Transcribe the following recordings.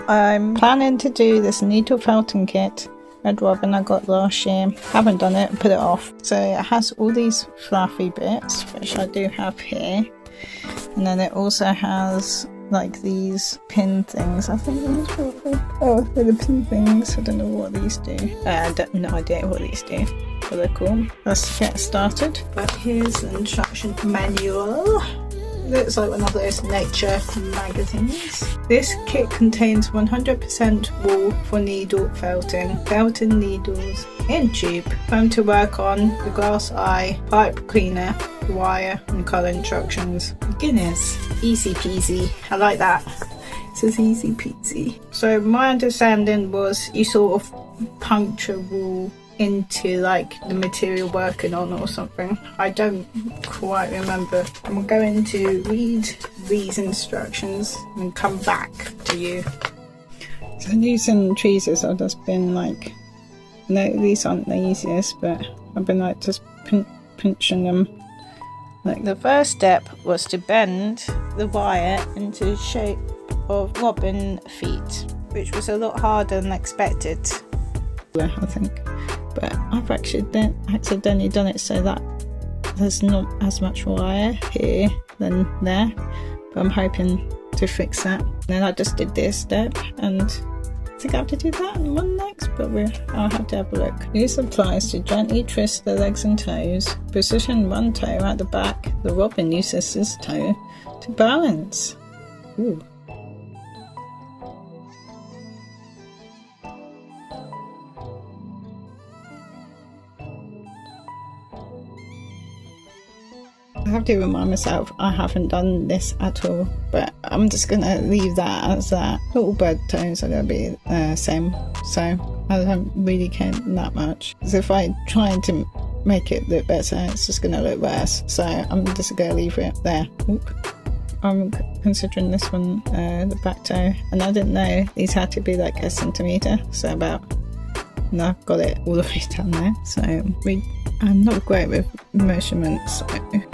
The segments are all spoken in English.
I'm planning to do this needle felting kit, Red Robin, I got last year. Haven't done it, put it off. So it has all these fluffy bits, which I do have here. And then it also has like these pin things. I think these are they're the pin things. I don't know what these do. I have no idea what these do, but they're cool. Let's get started. But here's the instruction manual. Looks like one of those nature magazines. This kit contains 100% wool for needle felting, felting needles in tube, foam to work on, the glass eye, pipe cleaner, wire and colour instructions. Beginners, easy peasy. I like that. It says easy peasy. So my understanding was you sort of puncture wool into like the material working on or something. I don't quite remember. I'm going to read these instructions and come back to you. So using tweezers, I've just been like, no, these aren't the easiest, but I've been like just pinching them. Like the first step was to bend the wire into the shape of robin feet, which was a lot harder than expected, I think. But I've actually accidentally done it so that there's not as much wire here than there, but I'm hoping to fix that. And then I just did this step, and I think I have to do that one next, but I'll have to have a look. Use the pliers to gently twist the legs and toes. Position one toe at the back. The robin uses his toe to balance. Ooh. I have to remind myself I haven't done this at all, but I'm just going to leave that as that. Little bird toes are going to be the same, so I don't really care that much. Because if I try to make it look better, it's just going to look worse, so I'm just going to leave it there. Oop. I'm considering this one the back toe, and I didn't know these had to be like a centimetre, so about, and I've got it all the way down there, so I'm not great with measurements, so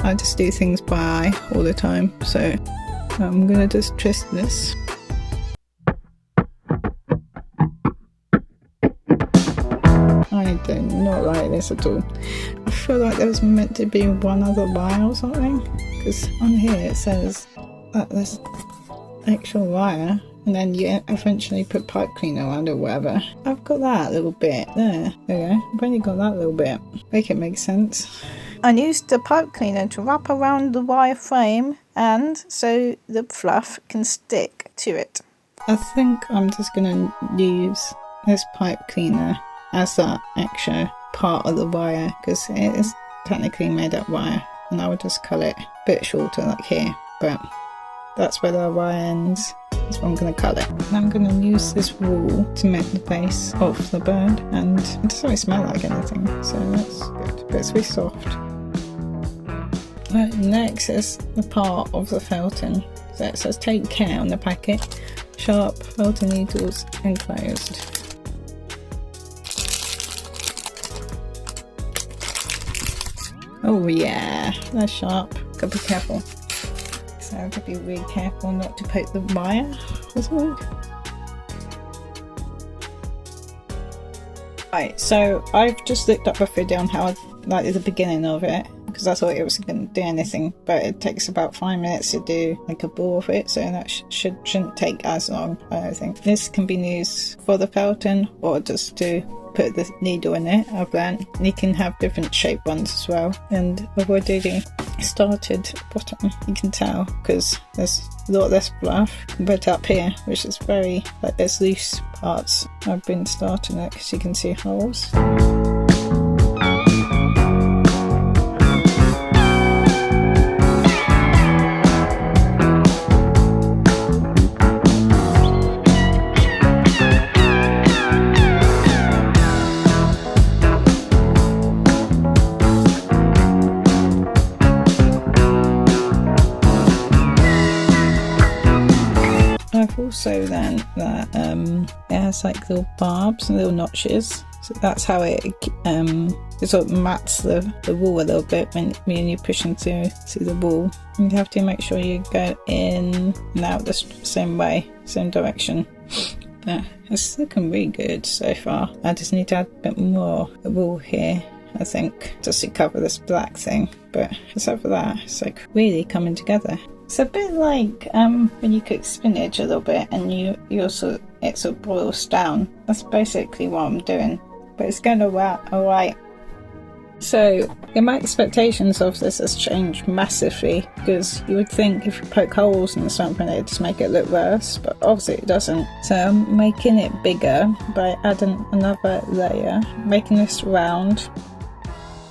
I just do things by eye all the time, so I'm gonna just twist this. I do not like this at all. I feel like there was meant to be one other wire or something, because on here it says that there's extra wire, and then you eventually put pipe cleaner around or whatever. I've got that little bit there. There you go. I've only got that little bit. Make it make sense. I used the pipe cleaner to wrap around the wire frame, and so the fluff can stick to it. I think I'm just going to use this pipe cleaner as that extra part of the wire, because it is technically made up wire, and I would just cut it a bit shorter like here, but that's where the wire ends. That's where I'm going to cut it. And I'm going to use this wool to make the face of the bird, and it doesn't really smell like anything, so that's good, but it's really soft. Right, next is the part of the felting. So it says take care on the packet. Sharp felting needles enclosed. Oh yeah, that's sharp. Gotta be careful. So I have to be really careful not to poke the wire as well. Right, so I've just looked up a video on how, like at the beginning of it, because I thought it was going to do anything, but it takes about 5 minutes to do like a ball of it, so that shouldn't take as long, I don't think. This can be used for the felting or just to put the needle in it, I've learned. You can have different shaped ones as well, and I've already started bottom, you can tell, because there's a lot less fluff compared to up here, which is very, like there's loose parts. I've been starting it because you can see holes. I've also learned that it has like little barbs and little notches, so that's how it sort of mats the wool a little bit when you're pushing through the wool. You have to make sure you go in and out the same way, same direction, but it's looking really good so far. I just need to add a bit more wool here, I think, just to cover this black thing. But except for that, it's like really coming together. It's a bit like when you cook spinach a little bit and it sort of boils down. That's basically what I'm doing, but it's going alright. So my expectations of this has changed massively, because you would think if you poke holes in something it'd just make it look worse, but obviously it doesn't. So I'm making it bigger by adding another layer, making this round.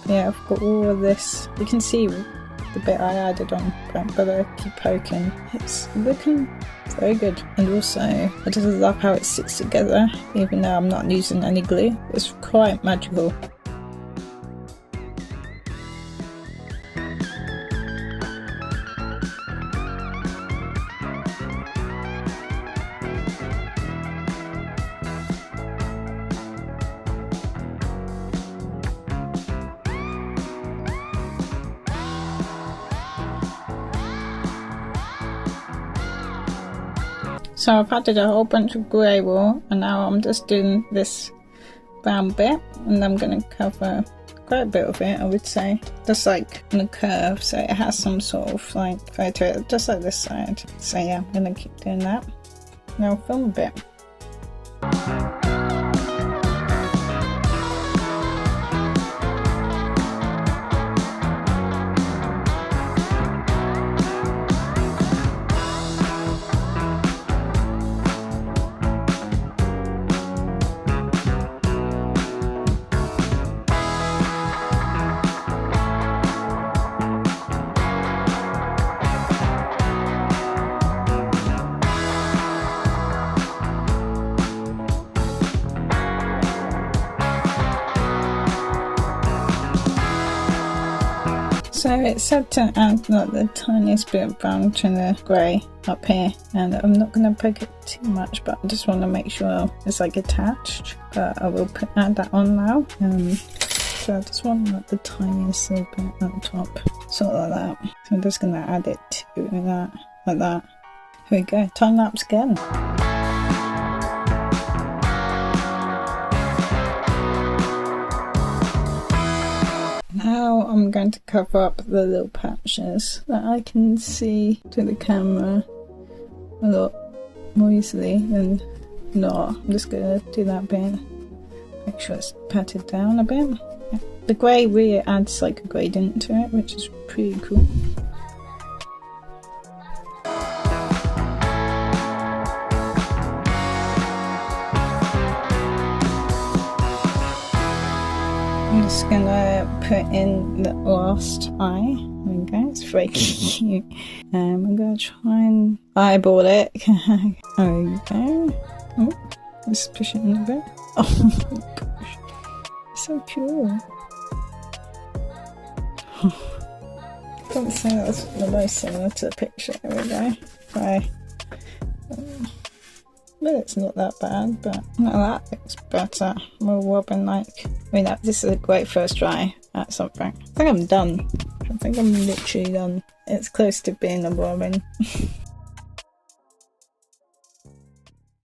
Yeah, I've got all of this. You can see the bit I added on, but I keep poking. It's looking very good. And also, I just love how it sticks together, even though I'm not using any glue. It's quite magical. So I've added a whole bunch of grey wool, and now I'm just doing this brown bit, and I'm going to cover quite a bit of it, I would say, just like on a curve, so it has some sort of like flow to it, just like this side. So yeah, I'm going to keep doing that. Now I'll film a bit. So it said to add like the tiniest bit of brown to the grey up here, and I'm not going to poke it too much, but I just want to make sure it's like attached, but I will add that on now. So I just want like the tiniest little bit at the top, sort of like that. So I'm just going to add it to that, like that. Here we go, time lapse again. Now I'm going to cover up the little patches that I can see to the camera a lot more easily than not. I'm just going to do that bit, make sure it's patted down a bit. Yeah. The grey really adds like a gradient to it, which is pretty cool. I'm just gonna put in the last eye. There we go, it's very cute. I'm gonna try and eyeball it. There we go. Oh, let's push it in a bit. Oh my gosh, it's so cool. I can't say that's the most similar to the picture. There we go. Right. But it's not that bad, but no, that looks better. More wobbling like. I mean, this is a great first try at something. I think I'm done. I think I'm literally done. It's close to being a wobbin.